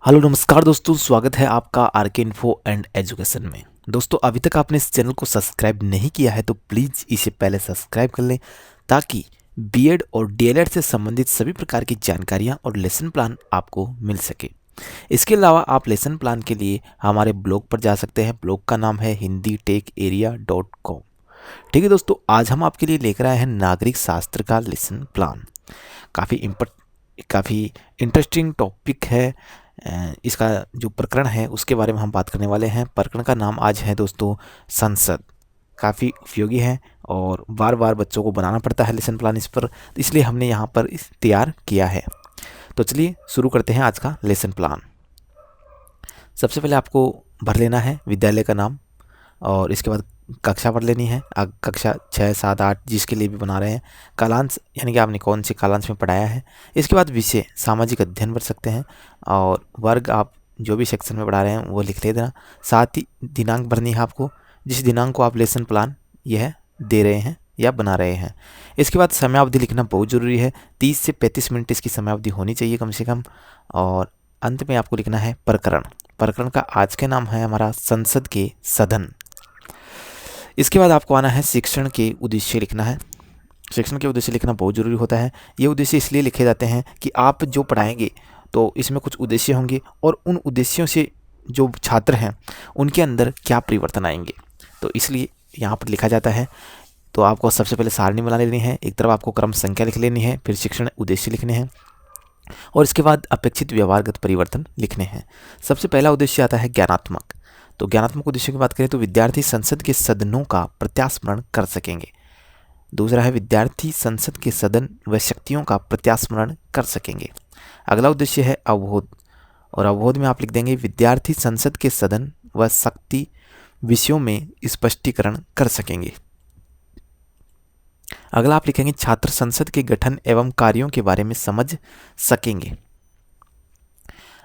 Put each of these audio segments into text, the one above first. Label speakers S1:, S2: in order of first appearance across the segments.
S1: Hello नमस्कार दोस्तों, स्वागत है आपका आरके इन्फो एंड एजुकेशन में। दोस्तों, अभी तक आपने इस चैनल को सब्सक्राइब नहीं किया है तो प्लीज़ इसे पहले सब्सक्राइब कर लें ताकि बीएड और डीएलएड से संबंधित सभी प्रकार की जानकारियां और लेसन प्लान आपको मिल सके। इसके अलावा आप लेसन प्लान के लिए हमारे ब्लॉग पर जा सकते हैं। ब्लॉग का नाम है hinditecharia.com। ठीक है दोस्तों, आज हम आपके लिए लेकर आए हैं नागरिक शास्त्र का लेसन प्लान। काफ़ी इंटरेस्टिंग टॉपिक है। इसका जो प्रकरण है उसके बारे में हम बात करने वाले हैं। प्रकरण का नाम आज है दोस्तों संसद। काफ़ी उपयोगी है और बार बार बच्चों को बनाना पड़ता है लेसन प्लान इस पर, इसलिए हमने यहाँ पर इस तैयार किया है। तो चलिए शुरू करते हैं आज का लेसन प्लान। सबसे पहले आपको भर लेना है विद्यालय का नाम और इसके बाद कक्षा भर लेनी है। कक्षा 6, 7, 8 जिसके लिए भी बना रहे हैं। कालांश यानी कि आपने कौन से कालांश में पढ़ाया है। इसके बाद विषय सामाजिक अध्ययन भर सकते हैं और वर्ग आप जो भी सेक्शन में पढ़ा रहे हैं वो लिख ले देना। साथ ही दिनांक भरनी है आपको, जिस दिनांक को आप लेसन प्लान यह दे रहे हैं या बना रहे हैं। इसके बाद समयावधि लिखना बहुत ज़रूरी है। 30 से 35 मिनट इसकी समयावधि होनी चाहिए कम से कम। और अंत में आपको लिखना है प्रकरण। प्रकरण का आज के नाम है हमारा संसद के सदन। इसके बाद आपको आना है शिक्षण के उद्देश्य लिखना है। शिक्षण के उद्देश्य लिखना बहुत ज़रूरी होता है। ये उद्देश्य इसलिए लिखे जाते हैं कि आप जो पढ़ाएंगे तो इसमें कुछ उद्देश्य होंगे और उन उद्देश्यों से जो छात्र हैं उनके अंदर क्या परिवर्तन आएंगे, तो इसलिए यहाँ पर लिखा जाता है। तो आपको सबसे पहले सारणी बना लेनी है। एक तरफ आपको क्रम संख्या लिख लेनी है, फिर शिक्षण उद्देश्य लिखने हैं और इसके बाद अपेक्षित व्यवहारगत परिवर्तन लिखने हैं। सबसे पहला उद्देश्य आता है ज्ञानात्मक। तो ज्ञानात्मक उद्देश्य की बात करें तो विद्यार्थी संसद के सदनों का प्रत्यास्मरण कर सकेंगे। दूसरा है विद्यार्थी संसद के सदन व शक्तियों का प्रत्यास्मरण कर सकेंगे। अगला उद्देश्य है अवबोध और अवबोध में आप लिख देंगे विद्यार्थी संसद के सदन व शक्ति विषयों में स्पष्टीकरण कर सकेंगे। अगला आप लिखेंगे छात्र संसद के गठन एवं कार्यों के बारे में समझ सकेंगे।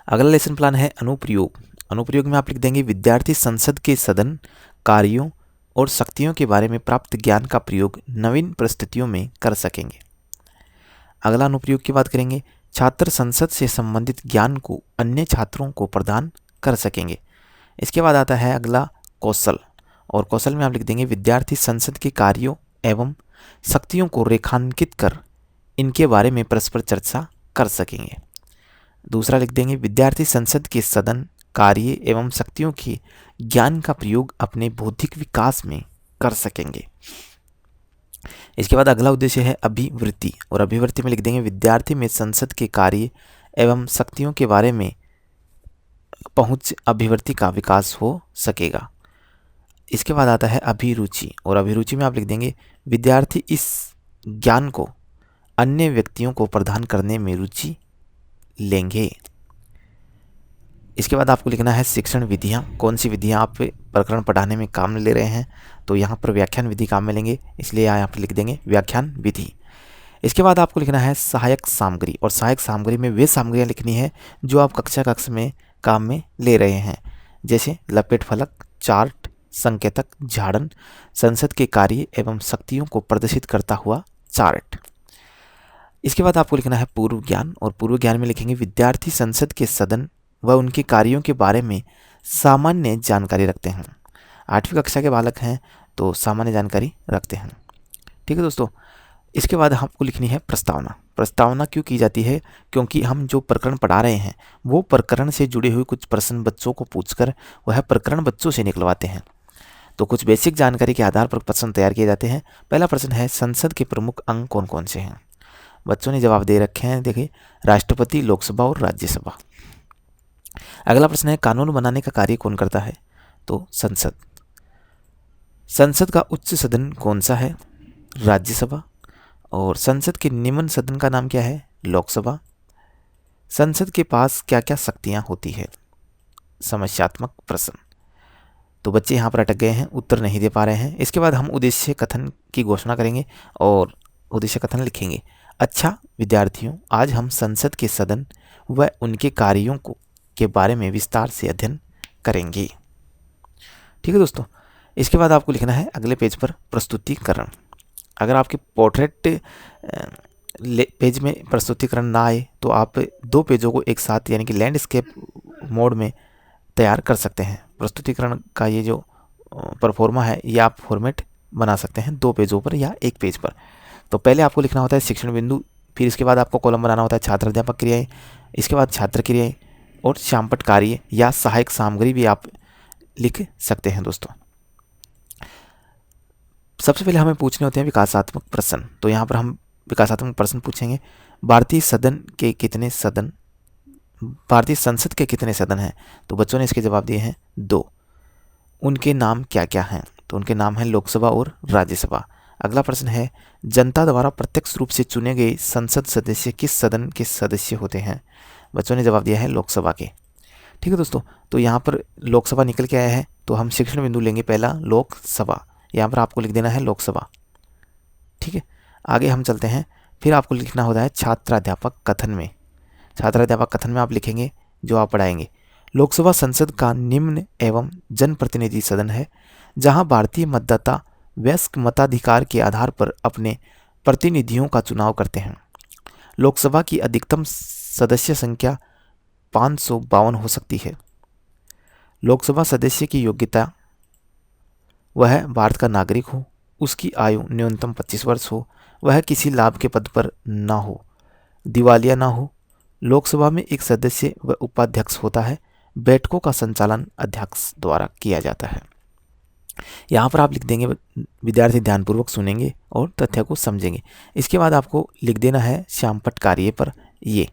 S1: अगला लेसन प्लान है अनुप्रयोग। अनुप्रयोग में आप लिख देंगे विद्यार्थी संसद के सदन कार्यों और शक्तियों के बारे में प्राप्त ज्ञान का प्रयोग नवीन परिस्थितियों में कर सकेंगे। अगला अनुप्रयोग की बात करेंगे छात्र संसद से संबंधित ज्ञान को अन्य छात्रों को प्रदान कर सकेंगे। इसके बाद आता है अगला कौशल और कौशल में आप लिख देंगे विद्यार्थी संसद के कार्यों एवं शक्तियों को रेखांकित कर इनके बारे में परस्पर चर्चा कर सकेंगे। दूसरा लिख देंगे विद्यार्थी संसद के सदन कार्य एवं शक्तियों के ज्ञान का प्रयोग अपने बौद्धिक विकास में कर सकेंगे। इसके बाद अगला उद्देश्य है अभिवृत्ति और अभिवृत्ति में लिख देंगे विद्यार्थी में संसद के कार्य एवं शक्तियों के बारे में पहुंच अभिवृत्ति का विकास हो सकेगा। इसके बाद आता है अभिरुचि और अभिरुचि में आप लिख देंगे विद्यार्थी इस ज्ञान को अन्य व्यक्तियों को प्रदान करने में रुचि लेंगे। इसके बाद आपको लिखना है शिक्षण विधियाँ। कौन सी विधियाँ आप प्रकरण पढ़ाने में काम ले रहे हैं, तो यहाँ पर व्याख्यान विधि काम में लेंगे, इसलिए यहाँ पर लिख देंगे व्याख्यान विधि। इसके बाद आपको लिखना है सहायक सामग्री और सहायक सामग्री में वे सामग्रियाँ लिखनी है जो आप कक्षा में काम में ले रहे हैं, जैसे लपेट फलक, चार्ट, संकेतक, झाड़न, संसद के कार्य एवं शक्तियों को प्रदर्शित करता हुआ चार्ट। इसके बाद आपको लिखना है पूर्व ज्ञान और पूर्व ज्ञान में लिखेंगे विद्यार्थी संसद के सदन व उनके कार्यों के बारे में सामान्य जानकारी रखते हैं। 8वीं कक्षा के बालक हैं तो सामान्य जानकारी रखते हैं। ठीक है दोस्तों, इसके बाद आपको लिखनी है प्रस्तावना। प्रस्तावना क्यों की जाती है? क्योंकि हम जो प्रकरण पढ़ा रहे हैं वो प्रकरण से जुड़े हुए कुछ प्रश्न बच्चों को पूछकर वह प्रकरण बच्चों से निकलवाते हैं। तो कुछ बेसिक जानकारी के आधार पर प्रश्न तैयार किए जाते हैं। पहला प्रश्न है संसद के प्रमुख अंग कौन कौन से हैं? बच्चों ने जवाब दे रखे हैं, देखिए राष्ट्रपति, लोकसभा और राज्यसभा। अगला प्रश्न है कानून बनाने का कार्य कौन करता है? तो संसद। संसद का उच्च सदन कौन सा है? राज्यसभा। और संसद के निम्न सदन का नाम क्या है? लोकसभा। संसद के पास क्या क्या शक्तियां होती है? समस्यात्मक प्रश्न। तो बच्चे यहाँ पर अटक गए हैं, उत्तर नहीं दे पा रहे हैं। इसके बाद हम उद्देश्य कथन की घोषणा करेंगे और उद्देश्य कथन लिखेंगे। अच्छा विद्यार्थियों, आज हम संसद के सदन व उनके कार्यों को के बारे में विस्तार से अध्ययन करेंगे। ठीक है दोस्तों, इसके बाद आपको लिखना है अगले पेज पर प्रस्तुतिकरण। अगर आपके पोर्ट्रेट पेज में प्रस्तुतिकरण ना आए तो आप 2 पेजों को एक साथ यानी कि लैंडस्केप मोड में तैयार कर सकते हैं। प्रस्तुतिकरण का ये जो परफॉर्मा है ये आप फॉर्मेट बना सकते हैं 2 पेजों पर या 1 पेज पर। तो पहले आपको लिखना होता है शिक्षण बिंदु, फिर इसके बाद आपको कॉलम बनाना होता है छात्र अध्यापक क्रियाएं, इसके बाद छात्र क्रियाएं और शामपट कार्य या सहायक सामग्री भी आप लिख सकते हैं दोस्तों। सबसे पहले हमें पूछने होते हैं विकासात्मक प्रश्न। तो यहाँ पर हम विकासात्मक प्रश्न पूछेंगे। भारतीय संसद के कितने सदन हैं? तो बच्चों ने इसके जवाब दिए हैं 2। उनके नाम क्या क्या हैं? तो उनके नाम हैं लोकसभा और राज्यसभा। अगला प्रश्न है जनता द्वारा प्रत्यक्ष रूप से चुने गए संसद सदस्य किस सदन के सदस्य होते हैं? बच्चों ने जवाब दिया है लोकसभा के। ठीक है दोस्तों, तो यहाँ पर लोकसभा निकल के आया है, तो हम शिक्षण बिंदु लेंगे पहला लोकसभा। यहाँ पर आपको लिख देना है लोकसभा। ठीक है, आगे हम चलते हैं। फिर आपको लिखना होता है छात्राध्यापक कथन में। छात्राध्यापक कथन में आप लिखेंगे जो आप पढ़ाएंगे। लोकसभा संसद का निम्न एवं जनप्रतिनिधि सदन है जहां भारतीय मतदाता वयस्क मताधिकार के आधार पर अपने प्रतिनिधियों का चुनाव करते हैं। लोकसभा की अधिकतम सदस्य संख्या 552 हो सकती है। लोकसभा सदस्य की योग्यता वह भारत का नागरिक हो, उसकी आयु न्यूनतम 25 वर्ष हो, वह किसी लाभ के पद पर न हो, दिवालिया न हो। लोकसभा में एक सदस्य व उपाध्यक्ष होता है। बैठकों का संचालन अध्यक्ष द्वारा किया जाता है। यहाँ पर आप लिख देंगे विद्यार्थी ध्यानपूर्वक सुनेंगे और तथ्य को समझेंगे। इसके बाद आपको लिख देना है शामपट कार्य पर ये।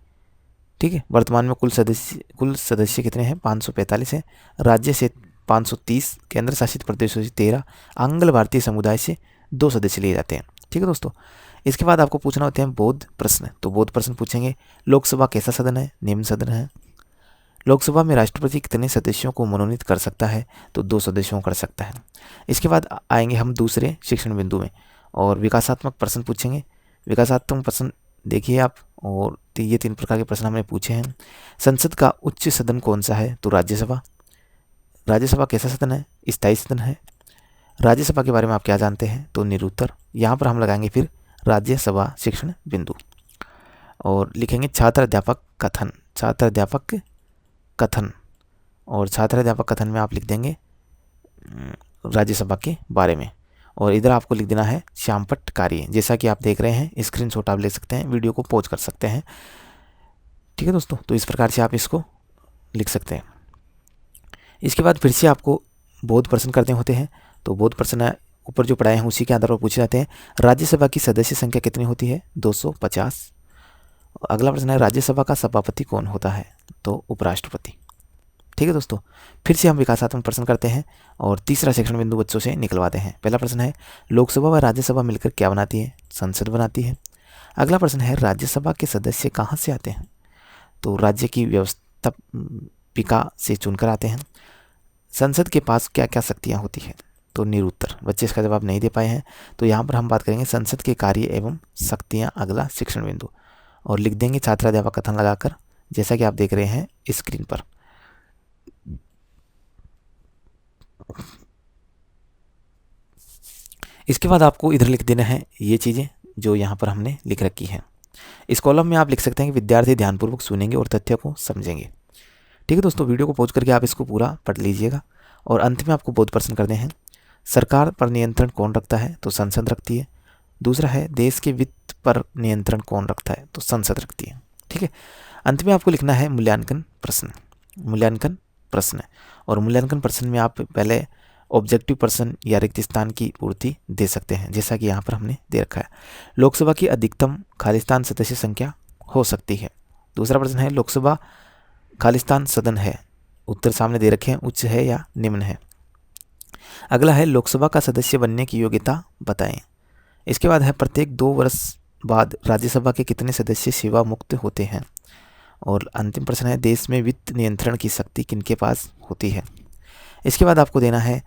S1: ठीक है, वर्तमान में कुल सदस्य कितने हैं? 545 हैं। राज्य से 530, केंद्र शासित प्रदेशों से 13, आंग्ल भारतीय समुदाय से 2 सदस्य लिए जाते हैं। ठीक है दोस्तों, इसके बाद आपको पूछना होते हैं बोध प्रश्न। तो बोध प्रश्न पूछेंगे लोकसभा कैसा सदन है? निम्न सदन है। लोकसभा में राष्ट्रपति कितने सदस्यों को मनोनीत कर सकता है? तो 2 सदस्यों कर सकता है। इसके बाद आएंगे हम दूसरे शिक्षण बिंदु में और विकासात्मक प्रश्न पूछेंगे। विकासात्मक प्रश्न देखिए आप, और ये 3 प्रकार के प्रश्न हमने पूछे हैं। संसद का उच्च सदन कौन सा है? तो राज्यसभा। राज्यसभा कैसा सदन है? स्थायी सदन है। राज्यसभा के बारे में आप क्या जानते हैं? तो निरुत्तर। यहाँ पर हम लगाएंगे फिर राज्यसभा शिक्षण बिंदु और लिखेंगे छात्र अध्यापक कथन। छात्र अध्यापक कथन, और छात्र अध्यापक कथन में आप लिख देंगे राज्यसभा के बारे में, और इधर आपको लिख देना है शामपट कार्य। जैसा कि आप देख रहे हैं, स्क्रीनशॉट आप ले सकते हैं, वीडियो को पॉज कर सकते हैं। ठीक है दोस्तों, तो इस प्रकार से आप इसको लिख सकते हैं। इसके बाद फिर से आपको बोध प्रश्न करने होते हैं। तो बोध प्रश्न ऊपर जो पढ़ाए हैं उसी के आधार पर पूछे जाते हैं। राज्यसभा की सदस्य संख्या कितनी होती है? 250। अगला प्रश्न है राज्यसभा का सभापति कौन होता है? तो उपराष्ट्रपति। ठीक है दोस्तों, फिर से हम विकासात्मक प्रश्न करते हैं और तीसरा शिक्षण बिंदु बच्चों से निकलवाते हैं। पहला प्रश्न है लोकसभा व राज्यसभा मिलकर क्या बनाती है? संसद बनाती है। अगला प्रश्न है राज्यसभा के सदस्य कहाँ से आते हैं? तो राज्य की व्यवस्थापिका से चुनकर आते हैं। संसद के पास क्या क्या शक्तियाँ होती है? तो निरुत्तर। बच्चे इसका जवाब नहीं दे पाए हैं, तो यहाँ पर हम बात करेंगे संसद के कार्य एवं शक्तियाँ। अगला शिक्षण बिंदु, और लिख देंगे छात्र अध्यापक कथन लगाकर, जैसा कि आप देख रहे हैं स्क्रीन पर। इसके बाद आपको इधर लिख देना है ये चीज़ें जो यहाँ पर हमने लिख रखी हैं। इस कॉलम में आप लिख सकते हैं कि विद्यार्थी ध्यानपूर्वक सुनेंगे और तथ्य को समझेंगे। ठीक है दोस्तों, वीडियो को पॉज करके आप इसको पूरा पढ़ लीजिएगा और अंत में आपको बोध प्रश्न करने हैं। सरकार पर नियंत्रण कौन रखता है? तो संसद रखती है। दूसरा है देश के वित्त पर नियंत्रण कौन रखता है? तो संसद रखती है। ठीक है, अंत में आपको लिखना है मूल्यांकन प्रश्न। मूल्यांकन प्रश्न, और मूल्यांकन प्रश्न में आप पहले ऑब्जेक्टिव प्रश्न या रिक्त स्थान की पूर्ति दे सकते हैं, जैसा कि यहाँ पर हमने दे रखा है। लोकसभा की अधिकतम खालिस्तान सदस्य संख्या हो सकती है। दूसरा प्रश्न है लोकसभा खालिस्तान सदन है, उत्तर सामने दे रखे हैं, उच्च है या निम्न है। अगला है लोकसभा का सदस्य बनने की योग्यता बताएं। इसके बाद है प्रत्येक 2 वर्ष बाद राज्यसभा के कितने सदस्य सेवा मुक्त होते हैं। और अंतिम प्रश्न है देश में वित्त नियंत्रण की शक्ति किनके पास होती है। इसके बाद आपको देना है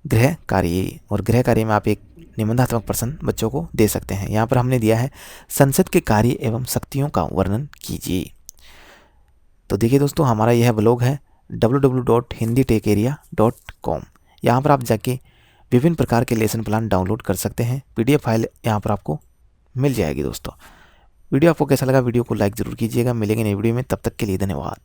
S1: गृह कार्य, और गृह कार्य में आप एक निबंधात्मक प्रश्न बच्चों को दे सकते हैं। यहाँ पर हमने दिया है संसद के कार्य एवं शक्तियों का वर्णन कीजिए। तो देखिए दोस्तों, हमारा यह ब्लॉग है www.hinditecharia.com। यहाँ पर आप जाके विभिन्न प्रकार के लेसन प्लान डाउनलोड कर सकते हैं। PDF फाइल यहाँ पर आपको मिल जाएगी। दोस्तों, वीडियो आपको कैसा लगा? वीडियो को लाइक ज़रूर कीजिएगा। मिलेंगे नई वीडियो में, तब तक के लिए धन्यवाद।